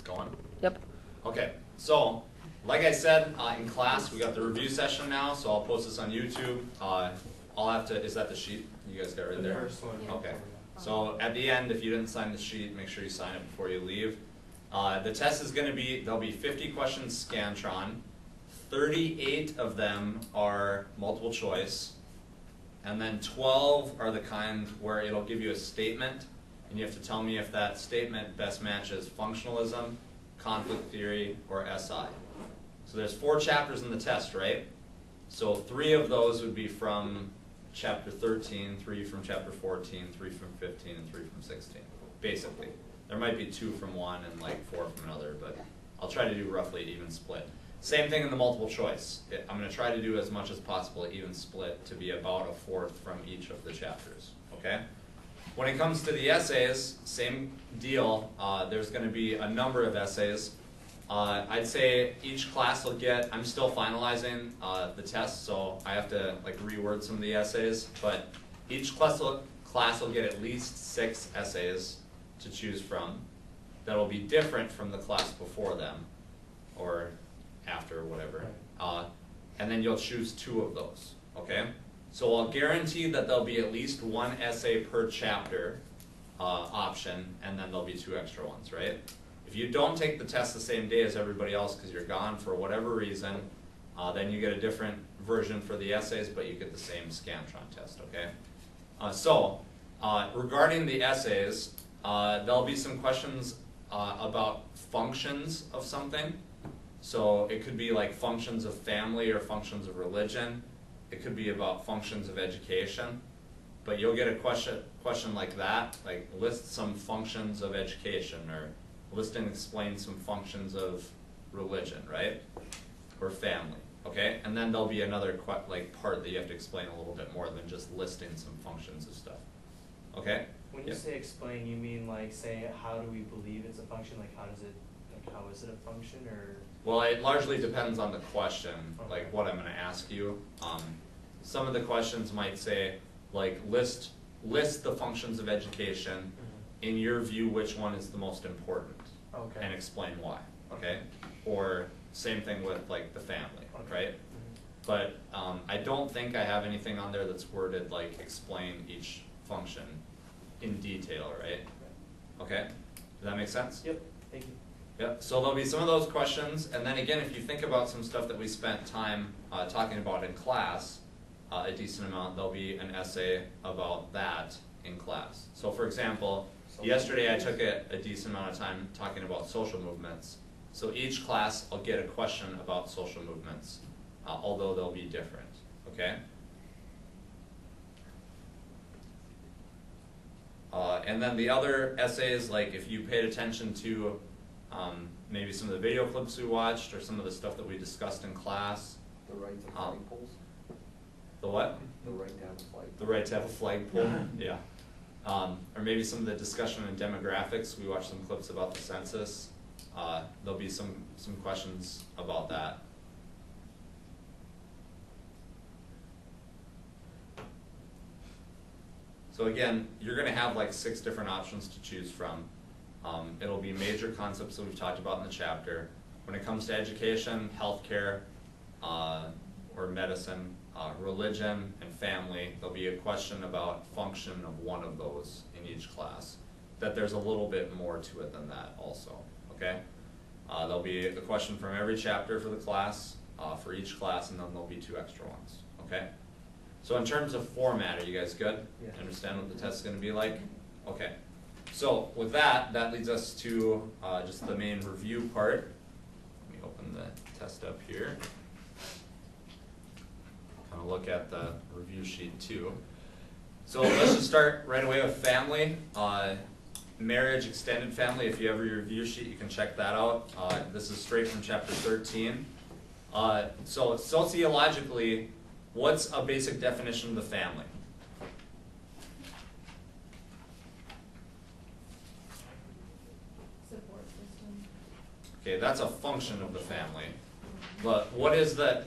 going? Yep. Okay, so like I said in class, we got the review session now, so I'll post this on YouTube. I'll have to, is that the sheet you guys got right there? First one. Okay, so at the end, if you didn't sign the sheet, make sure you sign it before you leave. The test is going to be, there'll be 50 questions Scantron, 38 of them are multiple choice, and then 12 are the kind where it'll give you a statement, and you have to tell me if that statement best matches functionalism, conflict theory, or SI. So there's 4 chapters in the test, right? So 3 of those would be from chapter 13, 3 from chapter 14, 3 from 15, and 3 from 16, basically. There might be 2 from one and like 4 from another, but I'll try to do roughly even split. Same thing in the multiple choice. I'm going to try to do as much as possible even split to be about a 4th from each of the chapters, okay? When it comes to the essays, same deal. There's going to be a number of essays. I'd say each class will get, I'm still finalizing the test, so I have to like reword some of the essays, but each class will get at least 6 essays to choose from that will be different from the class before them, or after, whatever. And then you'll choose 2 of those, okay? So I'll guarantee that there'll be at least 1 essay per chapter option, and then there'll be 2 extra ones, right? If you don't take the test the same day as everybody else because you're gone for whatever reason, then you get a different version for the essays, but you get the same Scantron test, okay? Regarding the essays, there'll be some questions about functions of something. So it could be like functions of family or functions of religion. It could be about functions of education. But you'll get a question like that, like list some functions of education, or list and explain some functions of religion, right? Or family, okay? And then there'll be another part that you have to explain a little bit more than just listing some functions of stuff, okay? When you say explain, you mean like say how do we believe it's a function? Like how is it a function, or? Well, it largely depends on the question, like what I'm going to ask you. Some of the questions might say, like list the functions of education. In your view, which one is the most important? Okay. And explain why. Okay. Or same thing with like the family, right? But I don't think I have anything on there that's worded like explain each function in detail, right? Okay. Does that make sense? Yep. Thank you. Yep, so there'll be some of those questions, and then again, if you think about some stuff that we spent time talking about in class, a decent amount, there'll be an essay about that in class. So for example, yesterday I took a decent amount of time talking about social movements. So each class I'll get a question about social movements, although they'll be different, okay? And then the other essays, like if you paid attention to maybe some of the video clips we watched, or some of the stuff that we discussed in class. The right to flag poles? The what? The right to have a flag. The right to have a flagpole, yeah. Or maybe some of the discussion in demographics. We watched some clips about the census. There'll be some questions about that. So again, you're going to have like 6 different options to choose from. It'll be major concepts that we've talked about in the chapter. When it comes to education, healthcare, or medicine, religion, and family, there'll be a question about function of one of those in each class. That there's a little bit more to it than that also, okay? There'll be a question from every chapter for the class, for each class, and then there'll be 2 extra ones, okay? So in terms of format, are you guys good? Yeah. Understand what the test is going to be like? Okay. So with that leads us to just the main review part. Let me open the test up here. Kind of look at the review sheet too. So let's just start right away with family. Marriage, extended family. If you have your review sheet, you can check that out. This is straight from chapter 13. So sociologically, what's a basic definition of the family? Okay, that's a function of the family. But what is the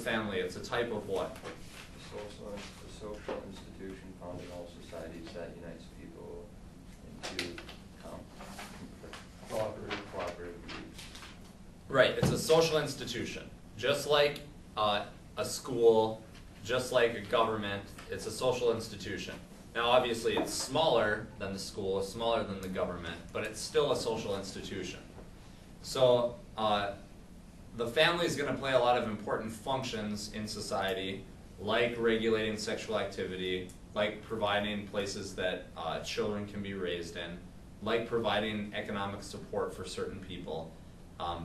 family? It's a type of what? A social institution found in all societies that unites people into cooperative Right, it's a social institution, just like a school, just like a government, it's a social institution. Now obviously it's smaller than the school, smaller than the government, but it's still a social institution. So the family is going to play a lot of important functions in society, like regulating sexual activity, like providing places that children can be raised in, like providing economic support for certain people.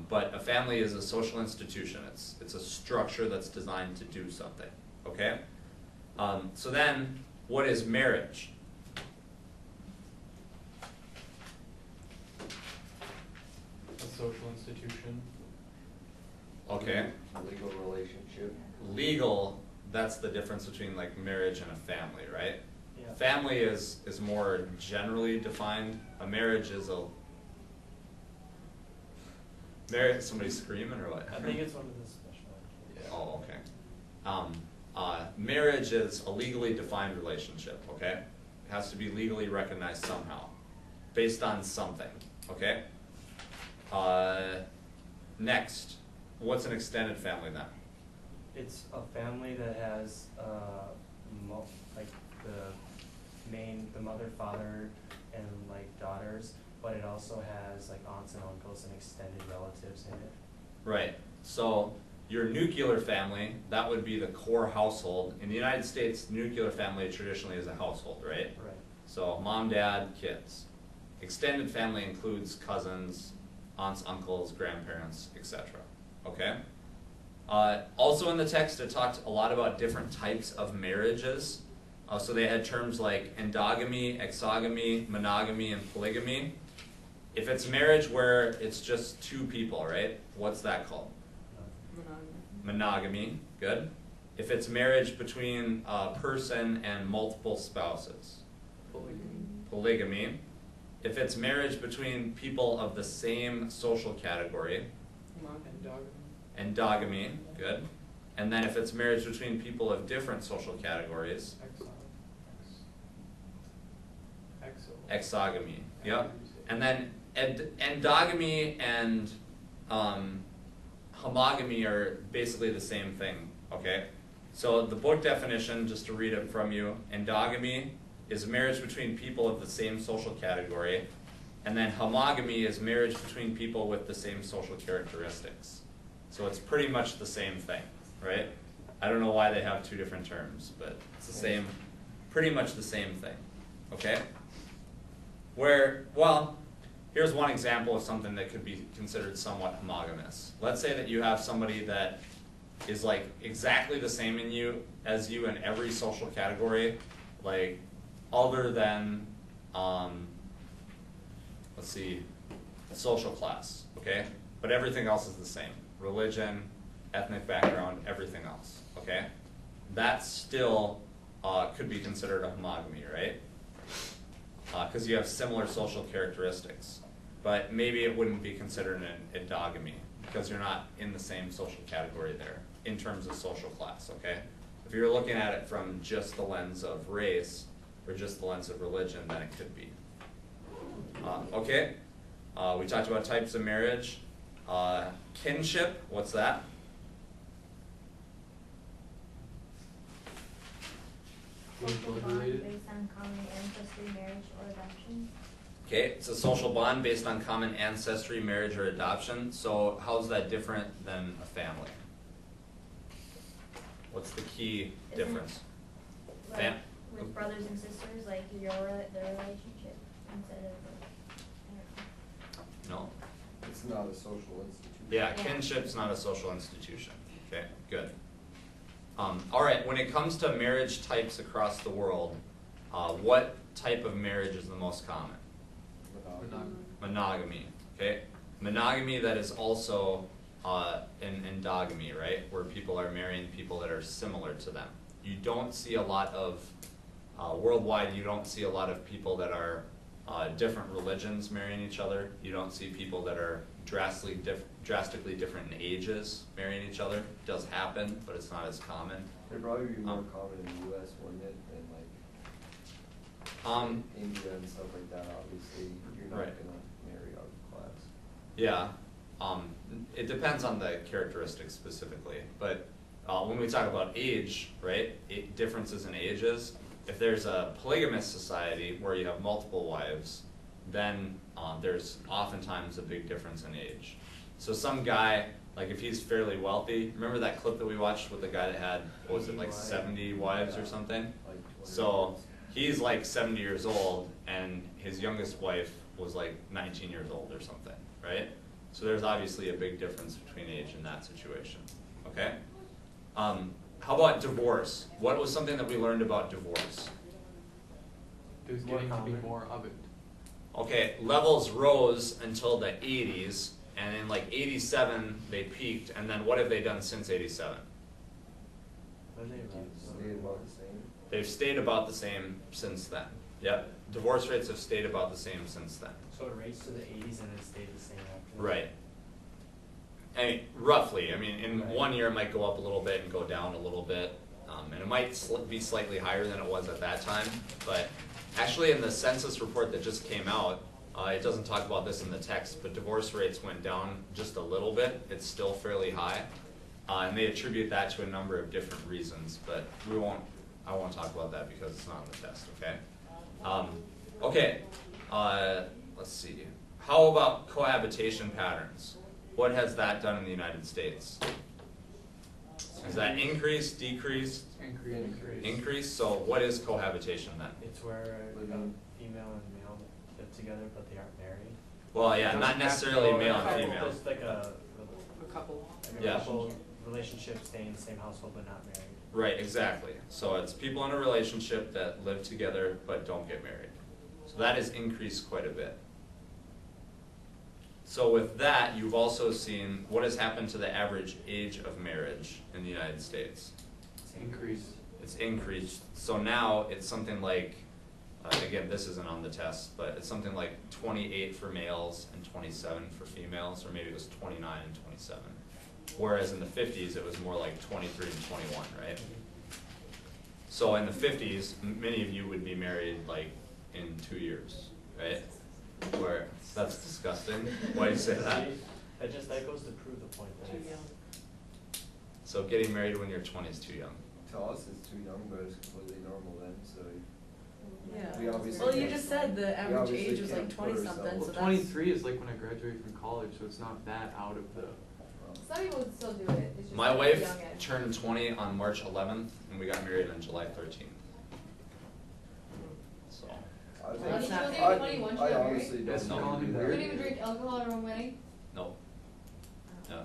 But a family is a social institution. It's a structure that's designed to do something, okay? So then, what is marriage? A social institution. Okay. Legal relationship. Legal, that's the difference between like marriage and a family, right? Yeah. Family is more generally defined. A marriage is a marriage. Somebody screaming or what? I think it's one of the special cases. Oh, okay. Marriage is a legally defined relationship. Okay, it has to be legally recognized somehow, based on something. Okay. Next, what's an extended family then? It's a family that has like the mother, father, and like daughters, but it also has like aunts and uncles and extended relatives in it. Right. So your nuclear family, that would be the core household. In the United States, nuclear family traditionally is a household, right? Right. So mom, dad, kids. Extended family includes cousins, aunts, uncles, grandparents, etc. Okay? Also in the text, it talked a lot about different types of marriages. So they had terms like endogamy, exogamy, monogamy, and polygamy. If it's marriage where it's just two people, right? What's that called? Monogamy, good. If it's marriage between a person and multiple spouses? Polygamy. If it's marriage between people of the same social category? Endogamy, good. And then if it's marriage between people of different social categories? Exogamy, yep. And then endogamy and homogamy are basically the same thing, okay? So the book definition, just to read it from you, endogamy is marriage between people of the same social category, and then homogamy is marriage between people with the same social characteristics. So it's pretty much the same thing, right? I don't know why they have two different terms, but it's the same, pretty much the same thing, okay? Well, here's one example of something that could be considered somewhat homogamous. Let's say that you have somebody that is like exactly the same as you in every social category, like other than, let's see, social class, okay? But everything else is the same. Religion, ethnic background, everything else, okay? That still could be considered a homogamy, right? Because you have similar social characteristics. But maybe it wouldn't be considered an endogamy because you're not in the same social category there in terms of social class, okay? If you're looking at it from just the lens of race or just the lens of religion, then it could be. Okay, we talked about types of marriage. Kinship, what's that? Social bond based on common ancestry, marriage, or adoption. Okay, it's a social bond based on common ancestry, marriage, or adoption. So how's that different than a family? What's the key difference? Like with brothers and sisters, like their relationship instead of No? It's not a social institution. Yeah, kinship's not a social institution. Okay, good. All right, when it comes to marriage types across the world, what type of marriage is the most common? Monogamy, okay? Monogamy that is also an endogamy, right? Where people are marrying people that are similar to them. You don't see a lot of, worldwide, you don't see a lot of people that are different religions marrying each other. You don't see people that are drastically different in ages marrying each other. It does happen, but it's not as common. It'd probably be more common in the US, wouldn't it, than like India and stuff like that. Obviously, you're not Right. gonna marry out of class. Yeah. It depends on the characteristics specifically, but when we talk about age, right, differences in ages, if there's a polygamous society where you have multiple wives, then there's oftentimes a big difference in age. So some guy, like if he's fairly wealthy, remember that clip that we watched with the guy that had, what was it, like 70 wives or something? So he's like 70 years old, and his youngest wife was like 19 years old or something, right? So there's obviously a big difference between age in that situation, okay? How about divorce? What was something that we learned about divorce? There's getting to be more of it. Okay, levels rose until the 80s, and in like 87 they peaked, and then what have they done since 87? Stayed about the same. They've stayed about the same since then. Yep, divorce rates have stayed about the same since then. So it raced to the 80s and it stayed the same after. Right. I mean, roughly. I mean, in Right. 1 year it might go up a little bit and go down a little bit, and it might be slightly higher than it was at that time. But actually, in the census report that just came out, it doesn't talk about this in the text, but divorce rates went down just a little bit. It's still fairly high, and they attribute that to a number of different reasons. But I won't talk about that because it's not on the test. Okay. Let's see. How about cohabitation patterns? What has that done in the United States? Is that increased, decreased? Increased. So what is cohabitation then? It's where Living. female and male live together, but they aren't married. Well, yeah, not necessarily male and female. Just like a couple. Yeah. couple relationship, stay in the same household but not married. Right, exactly. So it's people in a relationship that live together but don't get married. So that has increased quite a bit. So with that, you've also seen what has happened to the average age of marriage in the United States. It's increased. It's increased. So now it's something like, again, this isn't on the test, but it's something like 28 for males and 27 for females, or maybe it was 29 and 27. Whereas in the 50s, it was more like 23 and 21, right? So in the 50s, many of you would be married like in 2 years, right? Where, that's disgusting. Why do you say that? That goes to prove the point that it's So getting married when you're 20 is too young. To us, it's too young, but it's completely normal then, so. Yeah. We obviously Well, you can't- just said the we average obviously age was like can't put 20 something, ourselves- so Well, that's. 23 is like when I graduated from college, so it's not that out of the. Some people would still do it, it's just My like wife young age. turned 20 on March 11th, and we got married on July 13th. So, I think, That's not Did you fair. do 21 I you got honestly married? That's don't not wanna do weird. that. You didn't even drink alcohol at our wedding? no. Yeah.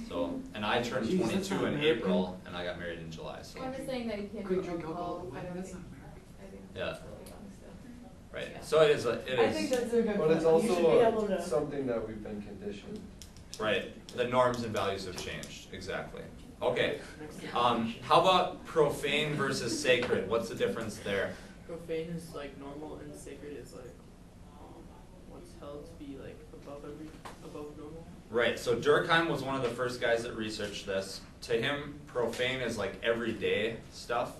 So, and I turned Jeez, that's 22 not in American. April, and I got married in July, so. I'm just saying that you can't Couldn't drink drink alcohol alcohol at at a a wedding, that's wedding. not American. I think Yeah. that's really young still. Right, Yeah. so it is, I think that's a good But point. it's You should be able also to. something that we've been conditioned. right, the norms and values have changed, exactly. Okay, how about profane versus sacred? What's the difference there? Profane is like normal and sacred is like what's held to be like above normal. Right, so Durkheim was one of the first guys that researched this. To him, profane is like everyday stuff.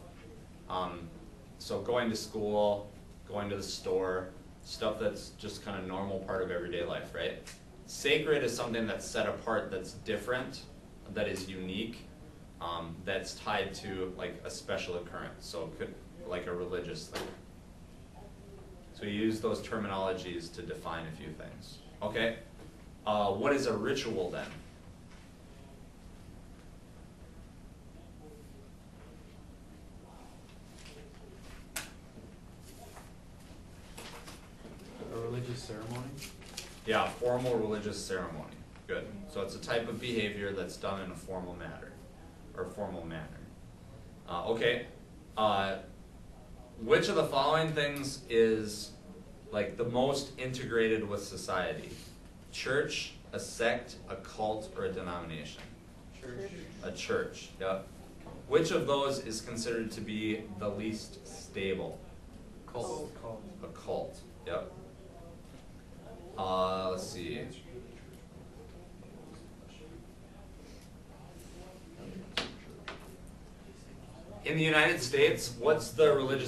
So going to school, going to the store, stuff that's just kind of normal part of everyday life, right? Sacred is something that's set apart, that's different, that is unique, that's tied to like a special occurrence, so it could like a religious thing. So you use those terminologies to define a few things. Okay? What is a ritual then? A religious ceremony. Yeah, formal religious ceremony. Good. So it's a type of behavior that's done in a formal manner, or formal manner. Okay. Which of the following things is like the most integrated with society? Church, a sect, a cult, or a denomination? Church. A church. Yep. Which of those is considered to be the least stable? Cult. A cult. Yep. Let's see. In the United States, what's the religious